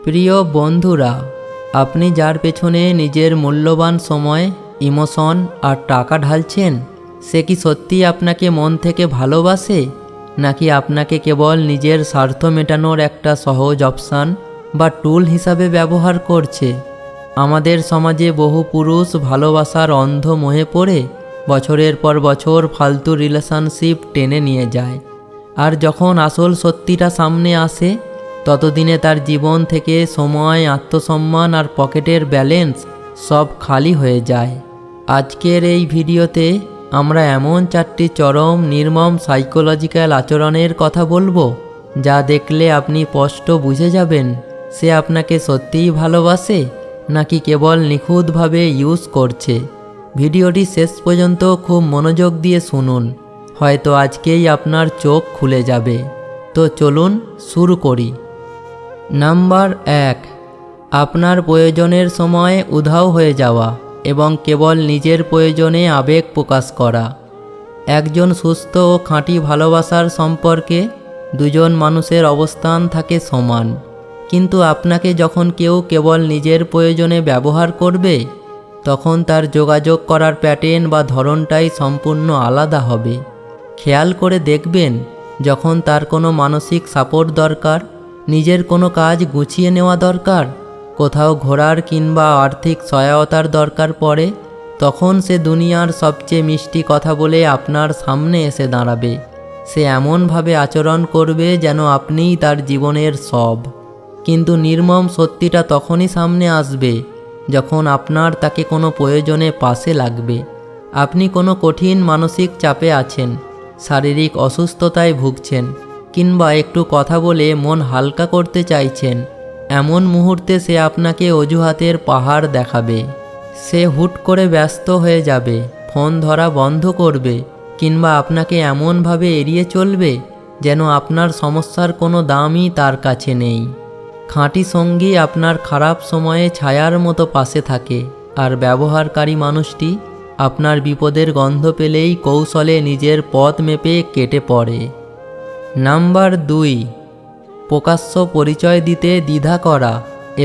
প্রিয় বন্ধুরা, আপনি যার পেছনে নিজের মূল্যবান সময়, ইমোশন আর টাকা ঢালছেন, সে কি সত্যি আপনাকে মন থেকে ভালোবাসে, নাকি আপনাকে কেবল নিজের স্বার্থ মেটানোর একটা সহজ অপশান বা টুল হিসাবে ব্যবহার করছে? আমাদের সমাজে বহু পুরুষ ভালোবাসার অন্ধ মোহে পড়ে বছরের পর বছর ফালতু রিলেশনশিপ টেনে নিয়ে যায়। আর যখন আসল সত্যিটা সামনে আসে, ততদিনে তার জীবন থেকে সময়, আত্মসম্মান আর পকেটের ব্যালেন্স সব খালি হয়ে যায়। আজকের এই ভিডিওতে আমরা এমন 4টি চরম নির্মম সাইকোলজিক্যাল আচরণের কথা বলবো, যা দেখলে আপনি স্পষ্ট বুঝে যাবেন সে আপনাকে সত্যিই ভালোবাসে নাকি কেবল নিখুঁতভাবে ইউজ করছে। ভিডিওটি শেষ পর্যন্ত খুব মনোযোগ দিয়ে শুনুন, হয়তো আজকেই আপনার চোখ খুলে যাবে। তো চলুন শুরু করি। নাম্বার 1, আপনার প্রয়োজনের সময় উধাও হয়ে যাওয়া এবং কেবল নিজের প্রয়োজনে আবেগ প্রকাশ করা। একজন সুস্থ ও খাঁটি ভালোবাসার সম্পর্কে দুজন মানুষের অবস্থান থাকে সমান, কিন্তু আপনাকে যখন কেউ কেবল নিজের প্রয়োজনে ব্যবহার করবে, তখন তার যোগাযোগ করার প্যাটার্ন বা ধরনটাই সম্পূর্ণ আলাদা হবে। খেয়াল করে দেখবেন, যখন তার কোনো মানসিক সাপোর্ট দরকার, নিজের কোনো কাজ গুছিয়ে নেওয়া দরকার, কোথাও ঘোরার কিংবা আর্থিক সহায়তার দরকার পড়ে, তখন সে দুনিয়ার সবচেয়ে মিষ্টি কথা বলে আপনার সামনে এসে দাঁড়াবে। সে এমনভাবে আচরণ করবে যেন আপনিই তার জীবনের সব। কিন্তু নির্মম সত্যিটা তখনই সামনে আসবে যখন আপনার তাকে কোনো প্রয়োজনে পাশে লাগবে। আপনি কোনো কঠিন মানসিক চাপে আছেন, শারীরিক অসুস্থতায় ভুগছেন, কিংবা একটু কথা বলে মন হালকা করতে চাইছেন। এমন মুহূর্তে সে আপনাকে অজুহাতের পাহাড় দেখাবে। সে হুট করে ব্যস্ত হয়ে যাবে, ফোন ধরা বন্ধ করবে, কিংবা আপনাকে এমনভাবে এড়িয়ে চলবে যেন আপনার সমস্যার কোনো দামই তার কাছে নেই। খাঁটি সঙ্গী আপনার খারাপ সময়ে ছায়ার মতো পাশে থাকে, আর ব্যবহারকারী মানুষটি আপনার বিপদের গন্ধ পেলেই কৌশলে নিজের পথ মেপে কেটে পড়ে। নাম্বার 2, প্রকাশ্য পরিচয় দিতে দ্বিধা করা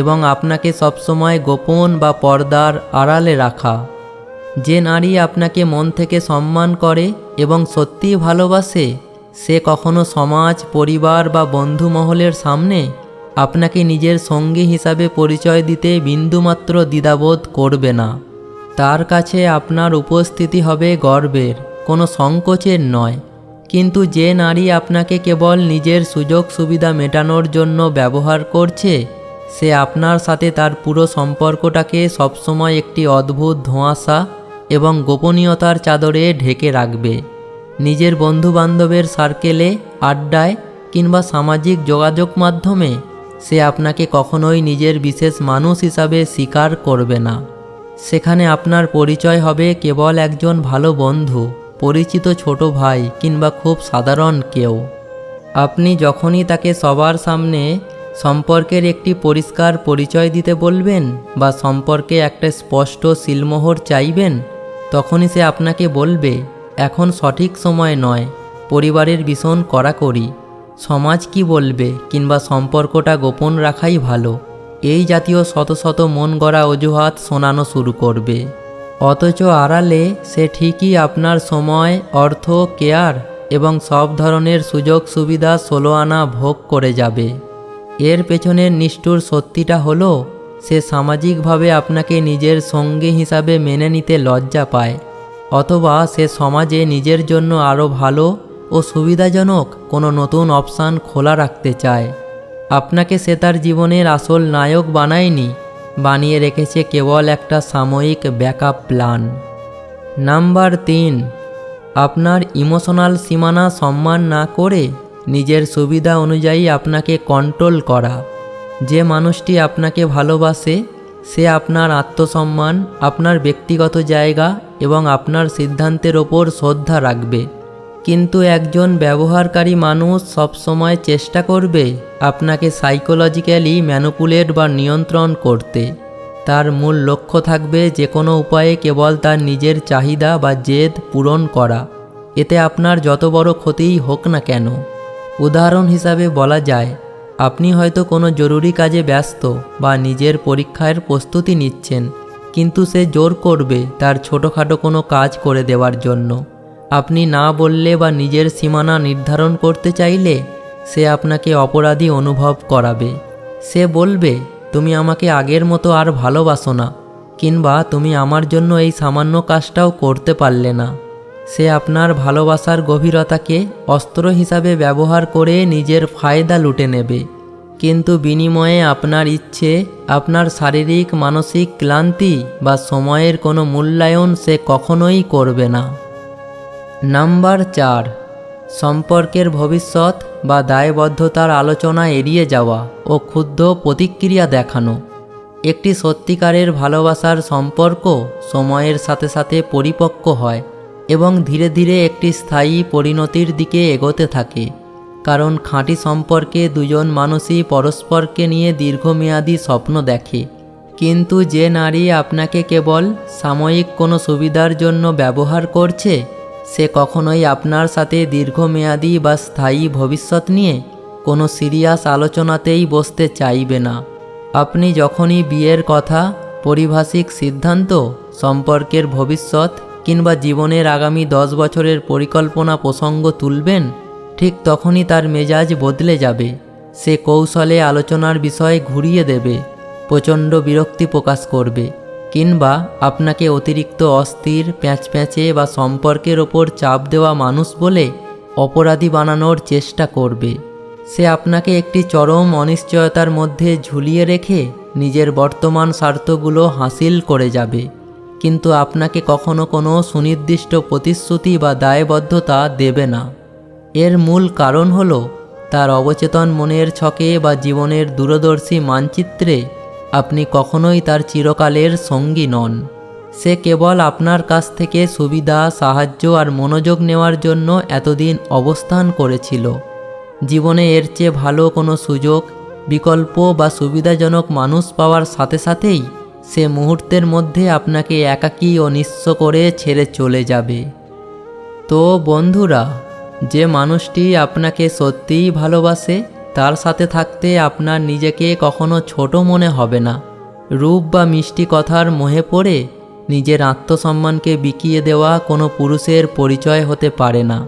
এবং আপনাকে সবসময় গোপন বা পর্দার আড়ালে রাখা। যে নারী আপনাকে মন থেকে সম্মান করে এবং সত্যিই ভালোবাসে, সে কখনো সমাজ, পরিবার বা বন্ধু মহলের সামনে আপনাকে নিজের সঙ্গী হিসাবে পরিচয় দিতে বিন্দুমাত্র দ্বিধাবোধ করবে না। তার কাছে আপনার উপস্থিতি হবে গর্বের, কোনো সংকোচের নয়। কিন্তু যে নারী আপনাকে কেবল নিজের সুযোগ সুবিধা মেটানোর জন্য ব্যবহার করছে, সে আপনার সাথে তার পুরো সম্পর্কটাকে সবসময় একটি অদ্ভুত ধোঁয়াশা এবং গোপনীয়তার চাদরে ঢেকে রাখবে। নিজের বন্ধুবান্ধবের সার্কেলে, আড্ডায় কিংবা সামাজিক যোগাযোগ মাধ্যমে সে আপনাকে কখনোই নিজের বিশেষ মানুষ হিসাবে স্বীকার করবে না। সেখানে আপনার পরিচয় হবে কেবল একজন ভালো বন্ধু, পরিচিত ছোট ভাই কিংবা খুব সাধারণ কেউ। আপনি যখনই তাকে সবার সামনে সম্পর্কের একটি পরিষ্কার পরিচয় দিতে বলবেন বা সম্পর্কে একটা স্পষ্ট সিলমোহর চাইবেন, তখনই সে আপনাকে বলবে, এখন সঠিক সময় নয়, পরিবারের ভীষণ কড়াকড়ি, সমাজ কি বলবে, কিংবা সম্পর্কটা গোপন রাখাই ভালো। এই জাতীয় শত শত মন গড়া অজুহাত শোনানো শুরু করবে। অথচ আড়ালে সে ঠিকই আপনার সময়, অর্থ, কেয়ার এবং সব ধরনের সুযোগ সুবিধা 16 আনা ভোগ করে যাবে। এর পেছনের নিষ্ঠুর সত্যিটা হলো, সে সামাজিকভাবে আপনাকে নিজের সঙ্গী হিসাবে মেনে নিতে লজ্জা পায়, অথবা সে সমাজে নিজের জন্য আরও ভালো ও সুবিধাজনক কোনো নতুন অপশান খোলা রাখতে চায়। আপনাকে সে তার জীবনের আসল নায়ক বানায়নি, বানিয়ে রেখেছে কেবল একটা সাময়িক ব্যাকআপ প্ল্যান। নাম্বার 3, আপনার ইমোশনাল সীমানা সম্মান না করে নিজের সুবিধা অনুযায়ী আপনাকে কন্ট্রোল করা। যে মানুষটি আপনাকে ভালোবাসে, সে আপনার আত্মসম্মান, আপনার ব্যক্তিগত জায়গা এবং আপনার সিদ্ধান্তের ওপর শ্রদ্ধা রাখবে। কিন্তু একজন ব্যবহারকারী মানুষ সবসময় চেষ্টা করবে আপনাকে সাইকোলজিক্যালি ম্যানিপুলেট বা নিয়ন্ত্রণ করতে। তার মূল লক্ষ্য থাকবে যে কোনো উপায়ে কেবল তার নিজের চাহিদা বা জেদ পূরণ করা, এতে আপনার যত বড় ক্ষতিই হোক না কেন। উদাহরণ হিসাবে বলা যায়, আপনি হয়তো কোনো জরুরি কাজে ব্যস্ত বা নিজের পরীক্ষার প্রস্তুতি নিচ্ছেন, কিন্তু সে জোর করবে তার ছোটোখাটো কোনো কাজ করে দেওয়ার জন্য। আপনি না বললে বা নিজের সীমানা নির্ধারণ করতে চাইলে সে আপনাকে অপরাধী অনুভব করাবে। সে বলবে, তুমি আমাকে আগের মতো আর ভালোবাসো না, কিংবা তুমি আমার জন্য এই সামান্য কাজটাও করতে পারলে না। সে আপনার ভালোবাসার গভীরতাকে অস্ত্র হিসাবে ব্যবহার করে নিজের ফায়দা লুটে নেবে, কিন্তু বিনিময়ে আপনার ইচ্ছে, আপনার শারীরিক মানসিক ক্লান্তি বা সময়ের কোনো মূল্যায়ন সে কখনোই করবে না। নাম্বার 4, সম্পর্কের ভবিষ্যৎ বা দায়বদ্ধতার আলোচনা এড়িয়ে যাওয়া ও ক্ষুব্ধ প্রতিক্রিয়া দেখানো। একটি সত্যিকারের ভালোবাসার সম্পর্ক সময়ের সাথে সাথে পরিপক্ক হয় এবং ধীরে ধীরে একটি স্থায়ী পরিণতির দিকে এগোতে থাকে, কারণ খাঁটি সম্পর্কে দুজন মানুষই পরস্পরকে নিয়ে দীর্ঘমেয়াদী স্বপ্ন দেখে। কিন্তু যে নারী আপনাকে কেবল সাময়িক কোনো সুবিধার জন্য ব্যবহার করছে, সে কখনোই আপনার সাথে দীর্ঘমেয়াদী বা স্থায়ী ভবিষ্যৎ নিয়ে কোনো সিরিয়াস আলোচনাতেই বসতে চাইবে না। আপনি যখনই বিয়ের কথা, পারিভাষিক সিদ্ধান্ত, সম্পর্কের ভবিষ্যৎ কিংবা জীবনের আগামী 10 বছরের পরিকল্পনা প্রসঙ্গ তুলবেন, ঠিক তখনই তার মেজাজ বদলে যাবে। সে কৌশলে আলোচনার বিষয় ঘুরিয়ে দেবে, প্রচণ্ড বিরক্তি প্রকাশ করবে, কিংবা আপনাকে অতিরিক্ত অস্থির, প্যাঁচপ্যাঁচে বা সম্পর্কের ওপর চাপ দেওয়া মানুষ বলে অপরাধী বানানোর চেষ্টা করবে। সে আপনাকে একটি চরম অনিশ্চয়তার মধ্যে ঝুলিয়ে রেখে নিজের বর্তমান স্বার্থগুলো হাসিল করে যাবে, কিন্তু আপনাকে কখনো কোনো সুনির্দিষ্ট প্রতিশ্রুতি বা দায়বদ্ধতা দেবে না। এর মূল কারণ হলো তার অবচেতন মনের ছকে বা জীবনের দূরদর্শী মানচিত্রে আপনি কখনোই তার চিরকালের সঙ্গী নন। সে কেবল আপনার কাছ থেকে সুবিধা, সাহায্য আর মনোযোগ নেওয়ার জন্য এতদিন অবস্থান করেছিল। জীবনে এর চেয়ে ভালো কোনো সুযোগ, বিকল্প বা সুবিধাজনক মানুষ পাওয়ার সাথে সাথেই সে মুহূর্তের মধ্যে আপনাকে একাকী ও নিঃস্ব করে ছেড়ে চলে যাবে। তো বন্ধুরা, যে মানুষটি আপনাকে সত্যিই ভালোবাসে তার সাথে থাকতে আপনার নিজেকে কখনো ছোট মনে হবে না। রূপ বা মিষ্টি কথার মোহে পড়ে নিজের আত্মসম্মানকে বিকিয়ে দেওয়া কোনো পুরুষের পরিচয় হতে পারে না।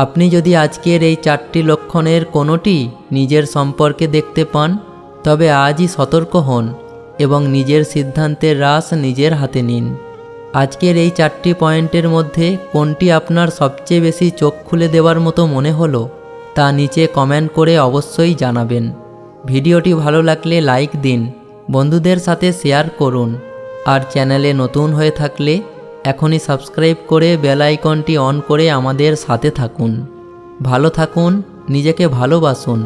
আপনি যদি আজকের এই 4টি লক্ষণের কোনোটি নিজের সম্পর্কে দেখতে পান, তবে আজই সতর্ক হন এবং নিজের সিদ্ধান্তের রাশ নিজের হাতে নিন। আজকের এই 4টি পয়েন্টের মধ্যে কোনটি আপনার সবচেয়ে বেশি চোখ খুলে দেওয়ার মতো মনে হলো তা নিচে কমেন্ট করে অবশ্যই জানাবেন। ভিডিওটি ভালো লাগলে লাইক দিন, বন্ধুদের সাথে শেয়ার করুন, আর চ্যানেলে নতুন হয়ে থাকলে এখনই সাবস্ক্রাইব করে বেল আইকনটি অন করে আমাদের সাথে থাকুন। ভালো থাকুন, নিজেকে ভালোবাসুন।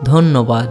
ধন্যবাদ।